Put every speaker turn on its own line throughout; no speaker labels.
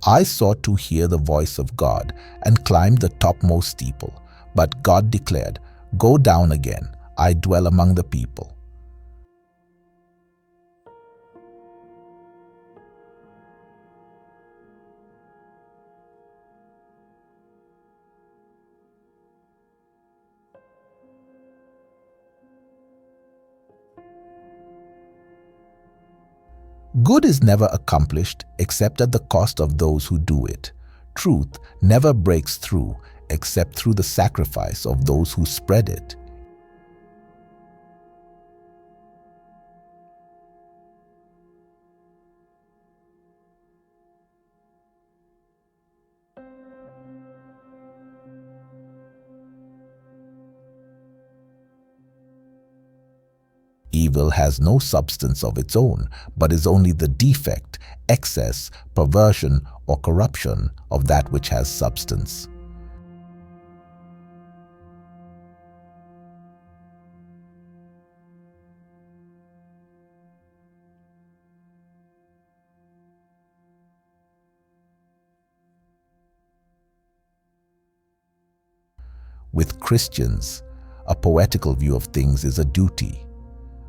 I sought to hear the voice of God and climbed the topmost steeple. But God declared, "Go down again. I dwell among the people." Good is never accomplished except at the cost of those who do it. Truth never breaks through except through the sacrifice of those who spread it. Evil has no substance of its own, but is only the defect, excess, perversion, or corruption of that which has substance. With Christians, a poetical view of things is a duty.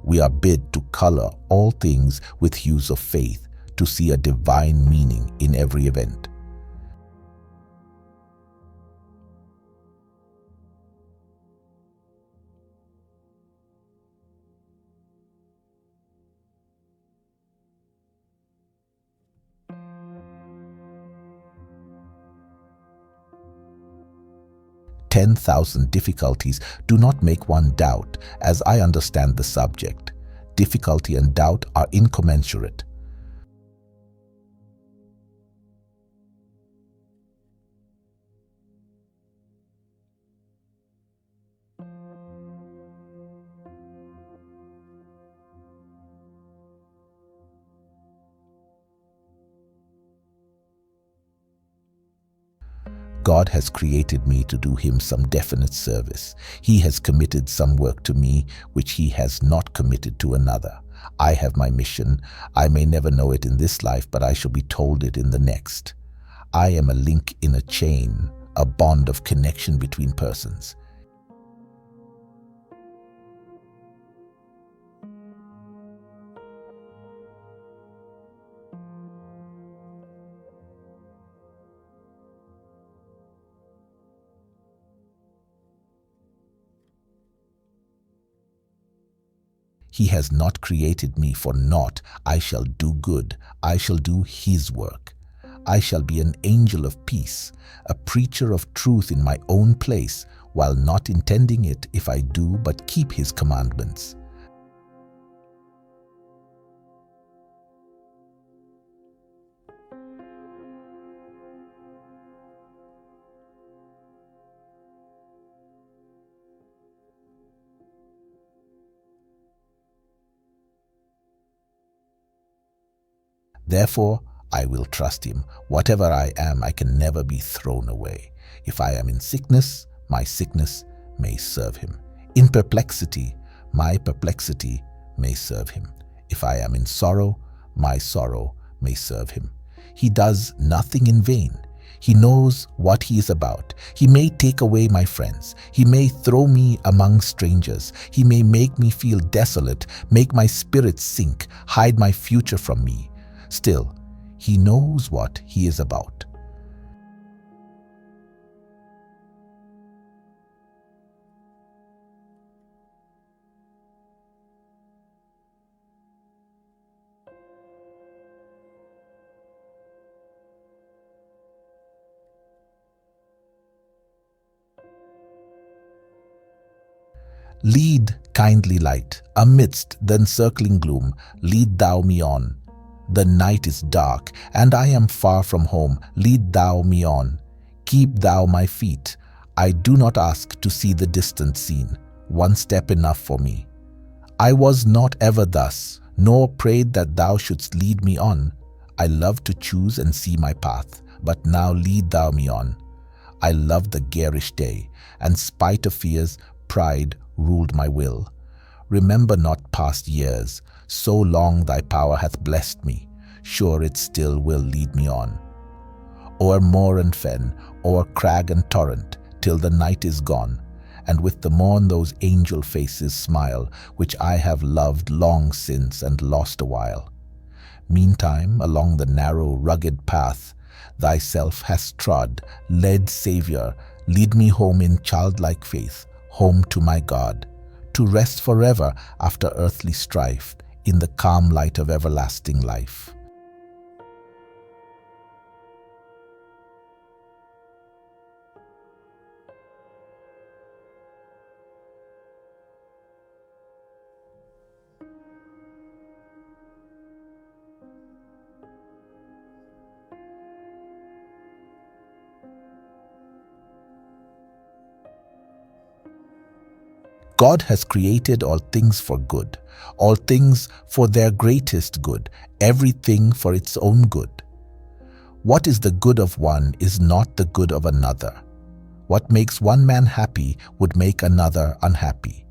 We are bid to color all things with hues of faith, to see a divine meaning in every event. "10,000 difficulties do not make one doubt, as I understand the subject. Difficulty and doubt are incommensurate. God has created me to do Him some definite service. He has committed some work to me which He has not committed to another. I have my mission. I may never know it in this life, but I shall be told it in the next. I am a link in a chain, a bond of connection between persons. He has not created me for naught. I shall do good. I shall do His work. I shall be an angel of peace, a preacher of truth in my own place, while not intending it if I do but keep His commandments. Therefore, I will trust Him. Whatever I am, I can never be thrown away. If I am in sickness, my sickness may serve Him. In perplexity, my perplexity may serve Him. If I am in sorrow, my sorrow may serve Him. He does nothing in vain. He knows what He is about. He may take away my friends. He may throw me among strangers. He may make me feel desolate, make my spirit sink, hide my future from me. Still, He knows what He is about. Lead, kindly light, amidst the encircling gloom, lead Thou me on. The night is dark, and I am far from home. Lead Thou me on. Keep Thou my feet. I do not ask to see the distant scene. One step enough for me. I was not ever thus, nor prayed that Thou shouldst lead me on. I love to choose and see my path, but now lead Thou me on. I loved the garish day, and spite of fears, pride ruled my will. Remember not past years, so long Thy power hath blessed me, sure it still will lead me on. o'er moor and fen, o'er crag and torrent, till the night is gone, and with the morn those angel faces smile, which I have loved long since and lost awhile. Meantime, along the narrow, rugged path, thyself hast trod, led Saviour, lead me home in childlike faith, home to my God, to rest forever after earthly strife, in the calm light of everlasting life. God has created all things for good, all things for their greatest good, everything for its own good. What is the good of one is not the good of another. What makes one man happy would make another unhappy.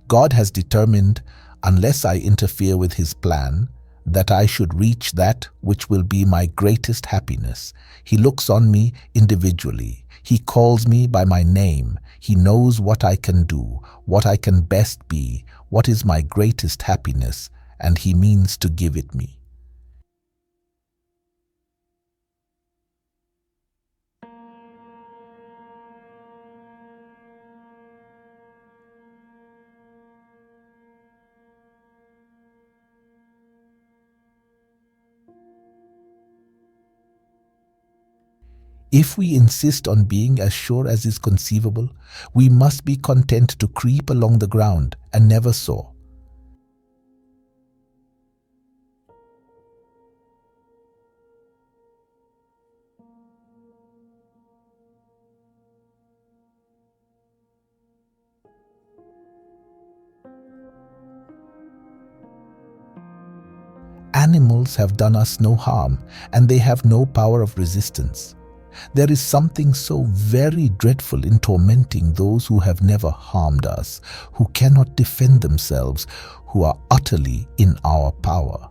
God has determined, unless I interfere with his plan, that I should reach that which will be my greatest happiness. He looks on me individually. He calls me by my name. He knows what I can do, what I can best be, what is my greatest happiness, and he means to give it me. If we insist on being as sure as is conceivable, we must be content to creep along the ground and never soar. Animals have done us no harm, and they have no power of resistance. There is something so very dreadful in tormenting those who have never harmed us, who cannot defend themselves, who are utterly in our power.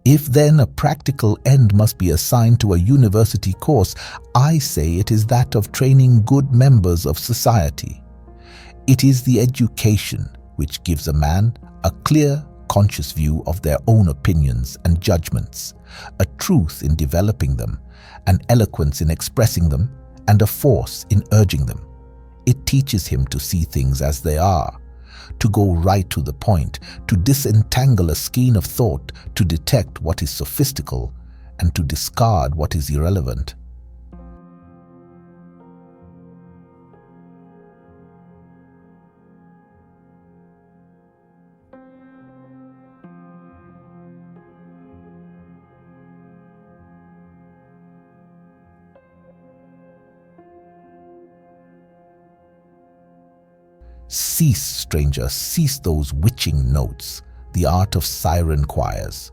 If then a practical end must be assigned to a university course, I say it is that of training good members of society. It is the education which gives a man a clear, conscious view of their own opinions and judgments, a truth in developing them, an eloquence in expressing them, and a force in urging them. It teaches him to see things as they are, to go right to the point, to disentangle a skein of thought, to detect what is sophistical, and to discard what is irrelevant. Cease, stranger, cease those witching notes, the art of siren choirs.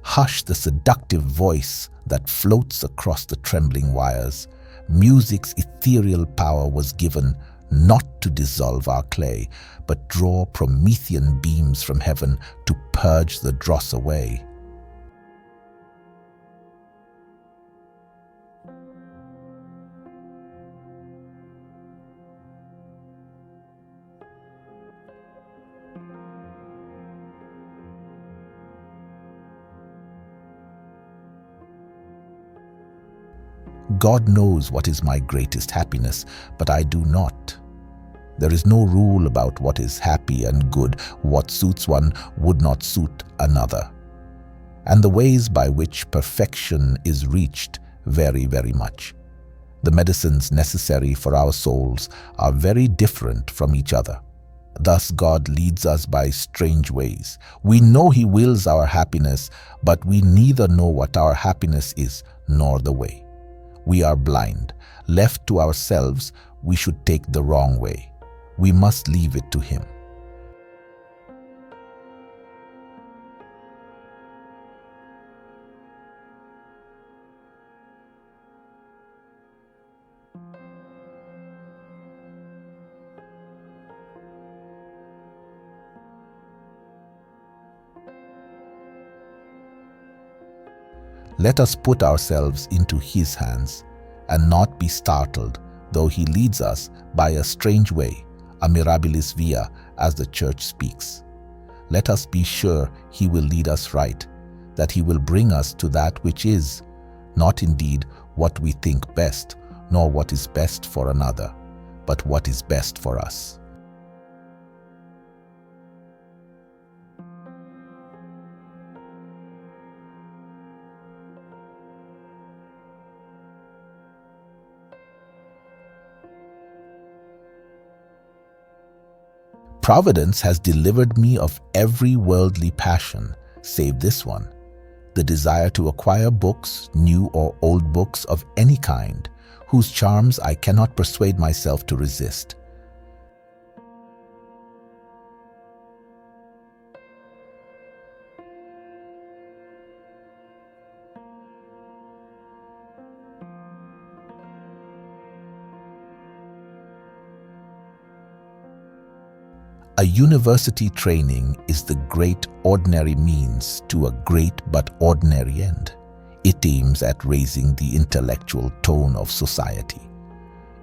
Hush the seductive voice that floats across the trembling wires. Music's ethereal power was given not to dissolve our clay, but draw Promethean beams from heaven to purge the dross away. God knows what is my greatest happiness, but I do not. There is no rule about what is happy and good. What suits one would not suit another. And the ways by which perfection is reached vary very much. The medicines necessary for our souls are very different from each other. Thus God leads us by strange ways. We know He wills our happiness, but we neither know what our happiness is nor the way. We are blind. Left to ourselves, we should take the wrong way. We must leave it to Him. Let us put ourselves into His hands and not be startled, though He leads us by a strange way, a mirabilis via, as the Church speaks. Let us be sure He will lead us right, that He will bring us to that which is, not indeed what we think best, nor what is best for another, but what is best for us. Providence has delivered me of every worldly passion, save this one, the desire to acquire books, new or old books of any kind, whose charms I cannot persuade myself to resist. A university training is the great ordinary means to a great but ordinary end. It aims at raising the intellectual tone of society.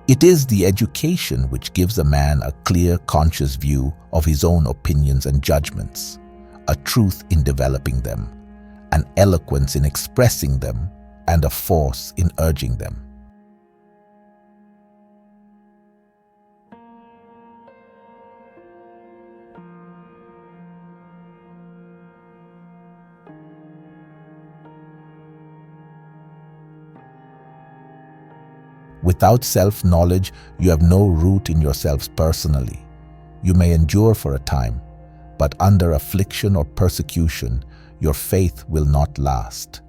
It is the education which gives a man a clear, conscious view of his own opinions and judgments, a truth in developing them, an eloquence in expressing them, and a force in urging them. Without self-knowledge, you have no root in yourselves personally. You may endure for a time, but under affliction or persecution, your faith will not last.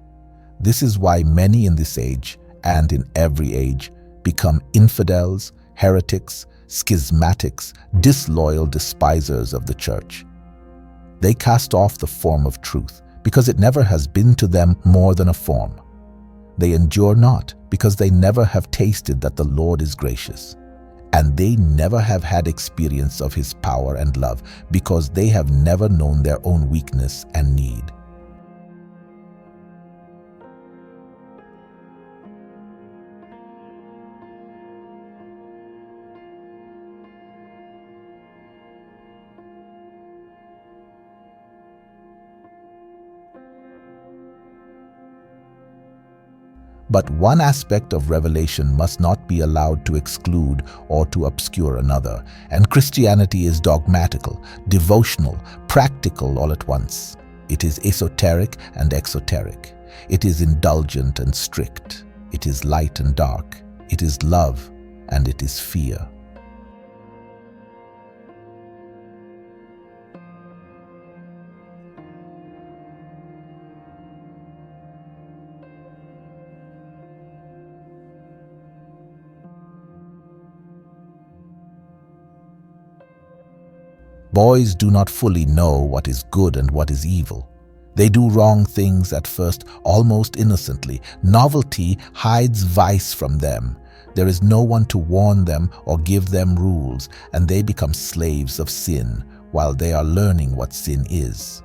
This is why many in this age, and in every age, become infidels, heretics, schismatics, disloyal despisers of the Church. They cast off the form of truth, because it never has been to them more than a form. They endure not, because they never have tasted that the Lord is gracious. And they never have had experience of His power and love, because they have never known their own weakness and need. But one aspect of revelation must not be allowed to exclude or to obscure another, and Christianity is dogmatical, devotional, practical all at once. It is esoteric and exoteric. It is indulgent and strict. It is light and dark. It is love and it is fear. Boys do not fully know what is good and what is evil. They do wrong things at first, almost innocently. Novelty hides vice from them. There is no one to warn them or give them rules, and they become slaves of sin while they are learning what sin is.